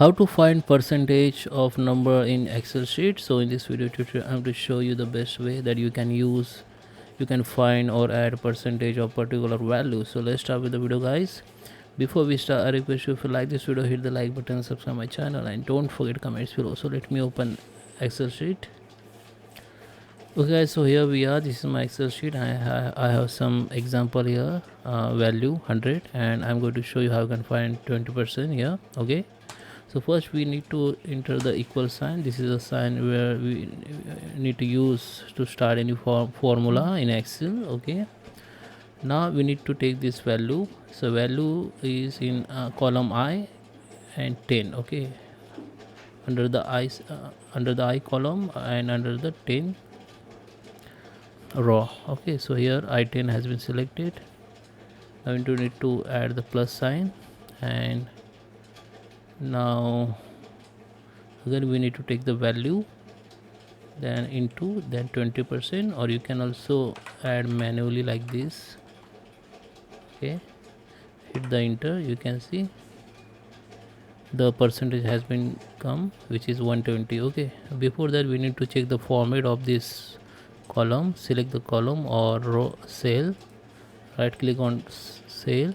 How to find percentage of number in Excel sheet. So in this video tutorial I'm going to show you the best way that you can find or add percentage of particular value. So let's start with the video, guys. Before we start, I request you, if you like this video, hit the like button, subscribe my channel, and don't forget comments below. So let me open Excel sheet. Okay guys, so here we are. This is my Excel sheet. I have some example here, value 100, and I'm going to show you how you can find 20% here. Okay, so first we need to enter the equal sign. This is a sign where we need to use to start any formula in Excel. Okay, now we need to take this value. So value is in column I and 10. Okay, under the I column and under the 10 row. Okay, so here I10 has been selected. Now we need to add the plus sign, and now again we need to take the value, then into, then 20%, or you can also add manually like this. Okay, hit the enter. You can see the percentage has been come, which is 120. Okay, before that we need to check the format of this column. Select the column or row cell, right click on cell,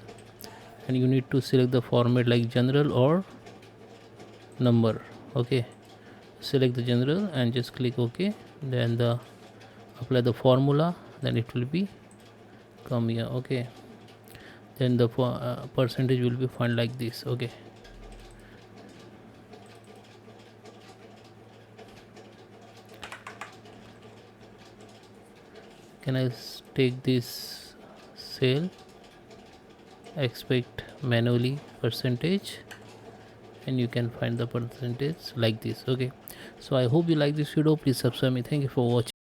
and you need to select the format like general or number. Okay, select the general and just click OK. Then apply the formula, then it will be come here. Okay, then the percentage will be found like this. Okay, can I take this cell, expect manually percentage, and you can find the percentage like this. Okay, so I hope you like this video. Please subscribe me. Thank you for watching.